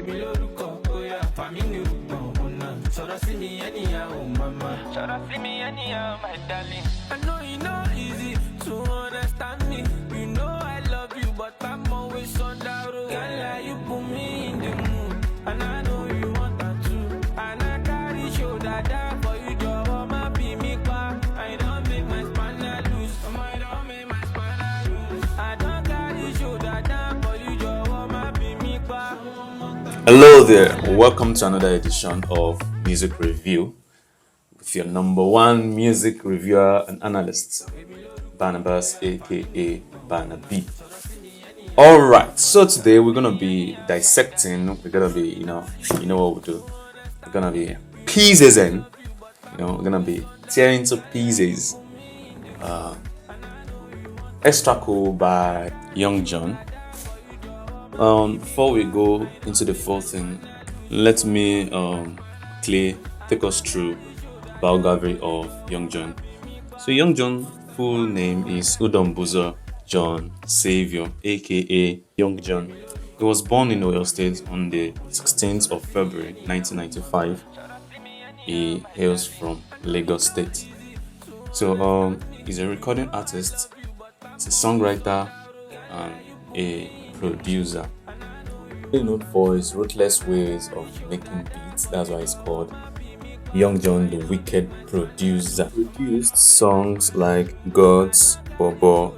my darling. I know it's not easy to understand me. You know I love you, but I'm always on that road. Girl, you put me in the mood, and I know you want that too. And I carry show that for you, Joe. My be me back. I don't make my spanner loose. I don't make my spanner loose. I don't carry show that for you, Joe. My be me back. Hello there, welcome to another edition of Music Review with your number one music reviewer and analyst, Barnabas, aka Barnaby. Alright, so today we're gonna be dissecting, we're gonna be, you know what we do. We're gonna be pieces in, we're gonna be tearing to pieces. Xtra Cool by Young John. Before we go into the full thing, let me take us through biography of Young John. So Young John's full name is Udombuzo John Savior, aka Young John. He was born in Oyo State on the 16th of February 1995. He hails from Lagos State. So he's a recording artist, he's a songwriter, and a producer. He's known for his ruthless ways of making beats. That's why he's called Young John the Wicked Producer. He produced songs like God's, Bobo,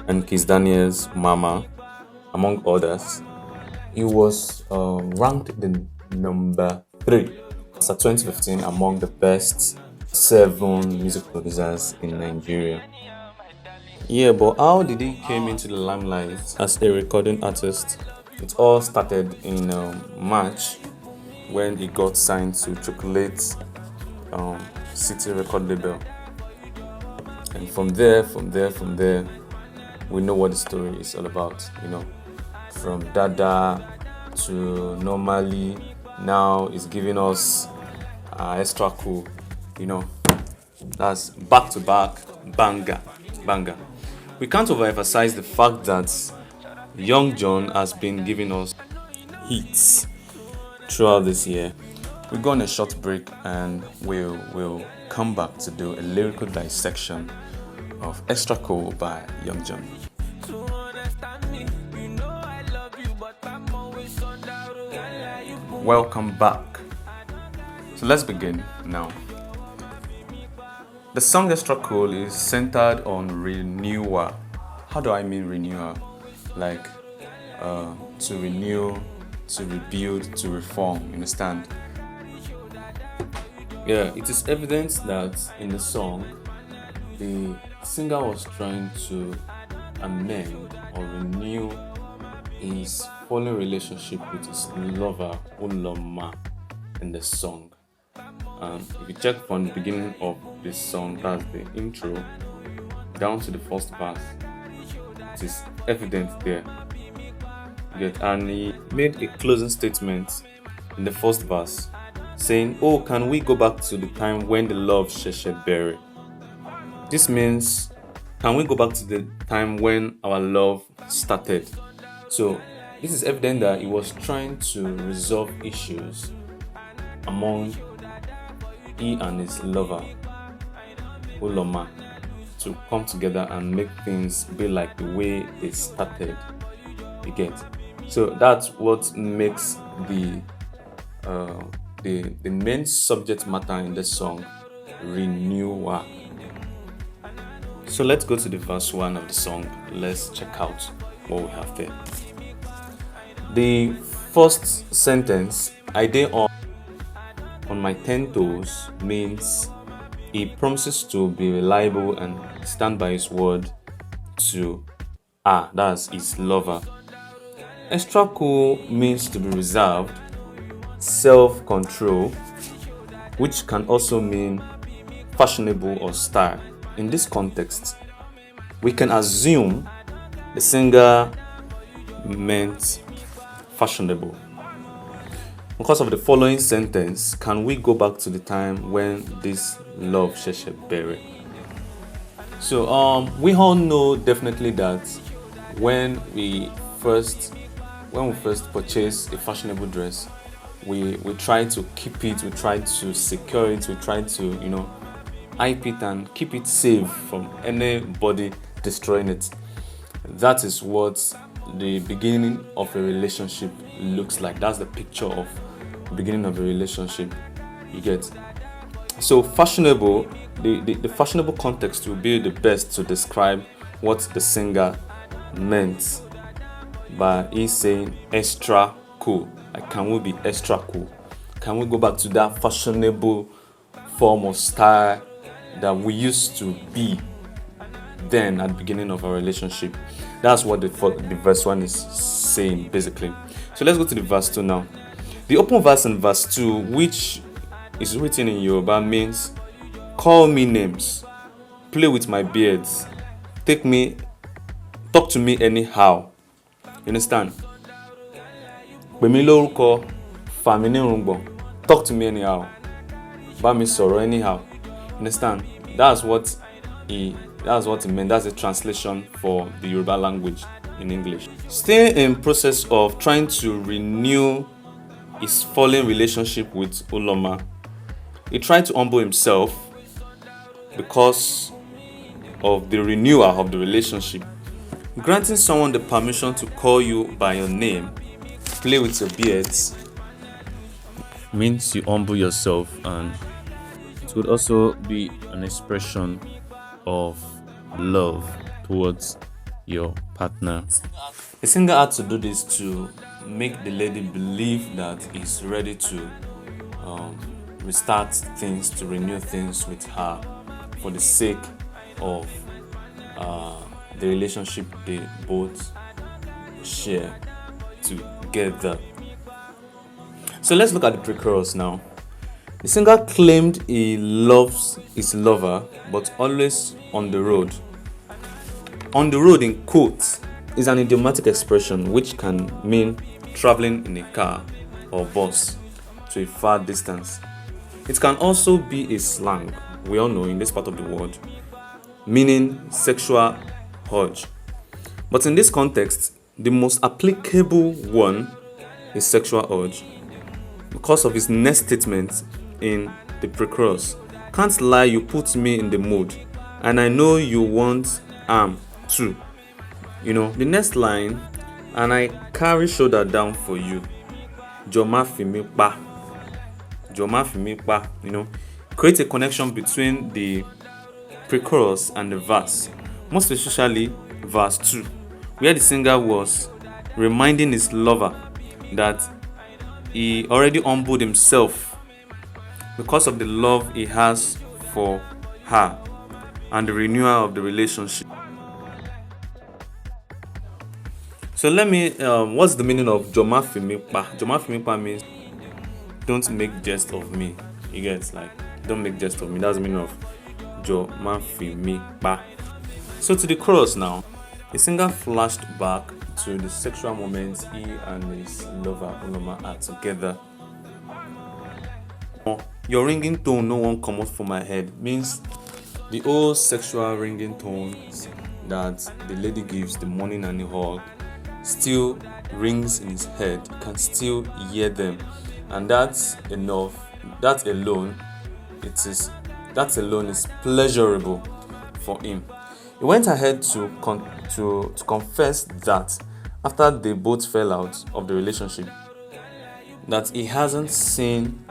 and Kiss Daniel's Mama, among others. He was ranked the number 3 as of 2015 among the best 7 music producers in Nigeria. Yeah, but how did he came into the limelight as a recording artist? It all started in March when he got signed to Chocolate City record label, and from there, we know what the story is all about. From Dada to Normally, now it's giving us Xtra Cool. That's back to back banger. We can't overemphasize the fact that Young John has been giving us hits throughout this year. We'll go on a short break and we'll come back to do a lyrical dissection of Xtra Cool by Young John. Welcome back. So let's begin now. The song Xtra Cool is centered on renewal. How do I mean renewal? Like to renew, to rebuild, to reform, you understand? Yeah, it is evident that in the song, the singer was trying to amend or renew his fallen relationship with his lover, Uloma, in the song. If you check from the beginning of this song, that's the intro, down to the first verse, it is evident there. And he made a closing statement in the first verse saying, "Oh, can we go back to the time when the love sheshe buried?" This means, can we go back to the time when our love started? So this is evident that he was trying to resolve issues among he and his lover, Uloma, to come together and make things be like the way they started. You get? So that's what makes the main subject matter in the song renewal. So let's go to the verse 1 of the song. Let's check out what we have there. The first sentence, "I dey on my 10 toes," means he promises to be reliable and stand by his word to that's his lover. Xtra Cool means to be reserved, self-control, which can also mean fashionable or style. In this context, we can assume the singer meant fashionable. Because of the following sentence, "Can we go back to the time when this love sheshe buried?" So we all know definitely that when we when we first purchase a fashionable dress, we try to keep it, we try to secure it, we try to, hype it and keep it safe from anybody destroying it. That is what the beginning of a relationship looks like. That's the picture of the beginning of a relationship. You get. So fashionable, the fashionable context will be the best to describe what the singer meant by he saying extra cool. Like, can we be extra cool? Can we go back to that fashionable form of style that we used to be then at the beginning of our relationship? That's what the verse 1 is saying basically. So let's go to the verse 2 now. The open verse in verse 2, which is written in Yoruba, means call me names, play with my beards, talk to me anyhow. You understand? Pèmí lórúkọ, fà mí ní irùngbọ̀n, talk to me anyhow, bá mi sọ̀rọ̀ anyhow. You understand? That's what he meant. That's the translation for the Yoruba language in English. Still in process of trying to renew his fallen relationship with Uloma, he tried to humble himself because of the renewal of the relationship. Granting someone the permission to call you by your name, play with your beards, means you humble yourself, and it would also be an expression of love towards your partner. The singer had to do this to make the lady believe that he's ready to restart things, to renew things with her for the sake of the relationship they both share together. So let's look at the pre-chorus now. The singer claimed he loves his lover, but always on the road. On the road, in quotes, is an idiomatic expression which can mean traveling in a car or bus to a far distance. It can also be a slang, we all know in this part of the world, meaning sexual urge. But in this context, the most applicable one is sexual urge because of his next statement in the pre-chorus. Can't lie, you put me in the mood, and I know you want too. The next line, and I carry shoulder down for you. Joma fi mi pa. Joma fi mi pa. Create a connection between the pre-chorus and the verse, most especially verse 2, where the singer was reminding his lover that he already humbled himself because of the love he has for her and the renewal of the relationship. So what's the meaning of Joma fi mi pa? Joma fi mi pa means don't make jest of me. You get, like, don't make jest of me. That's the meaning of Joma fi mi pa. So to the chorus now, the singer flashed back to the sexual moments he and his lover Uloma are together. Your ringing tone no one come out from my head means the old sexual ringing tones that the lady gives the morning and the hall still rings in his head. You can still hear them, and that's enough. That alone is pleasurable for him. He went ahead to confess that after they both fell out of the relationship, that he hasn't seen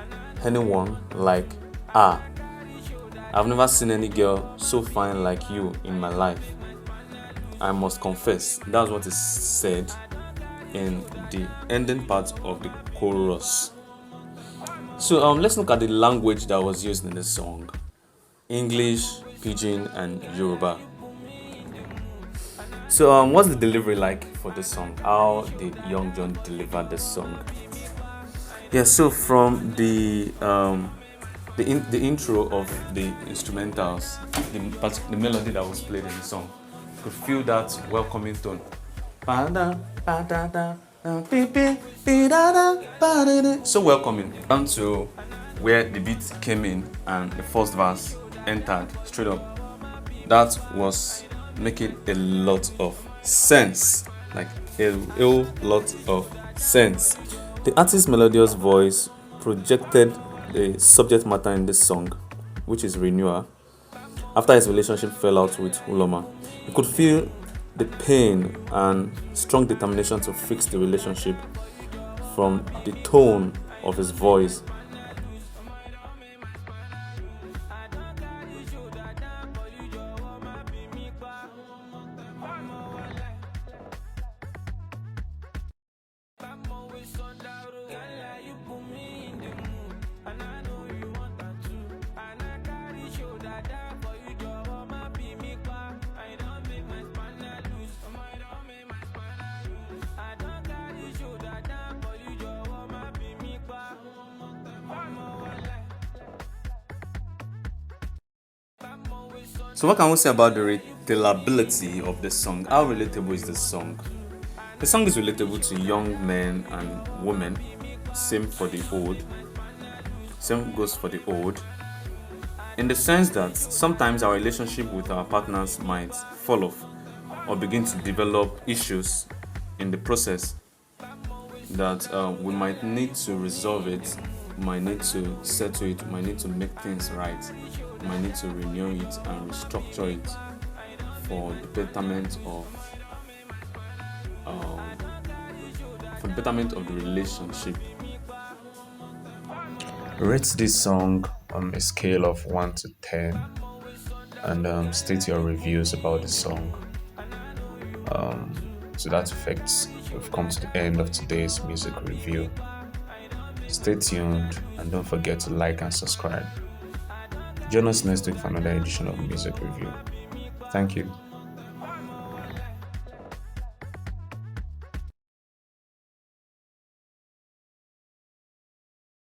anyone like her. I've never seen any girl so fine like you in my life. I must confess. That's what is said in the ending part of the chorus. So let's look at the language that was used in this song: English, Pidgin, and Yoruba. So what's the delivery like for this song? How did Young John deliver this song? Yeah, so from the intro of the instrumentals, the melody that was played in the song, you could feel that welcoming tone. So welcoming. Down to where the beat came in and the first verse entered straight up. That was making a lot of sense. like a whole lot of sense. The artist's melodious voice projected the subject matter in this song, which is renewal, after his relationship fell out with Uloma. You could feel the pain and strong determination to fix the relationship from the tone of his voice. So what can we say about the retailability of the song? How relatable is the song? The song is relatable to young men and women. Same for the old. Same goes for the old. In the sense that sometimes our relationship with our partners might fall off or begin to develop issues in the process that we might need to resolve it, might need to settle it, might need to make things right, might need to renew it and restructure it for the betterment of the relationship. Rate this song on a scale of 1 to 10 and state your reviews about the song. To that effect, we've come to the end of today's music review. Stay tuned and don't forget to like and subscribe. Join us next week for another edition of Music Review. Thank you.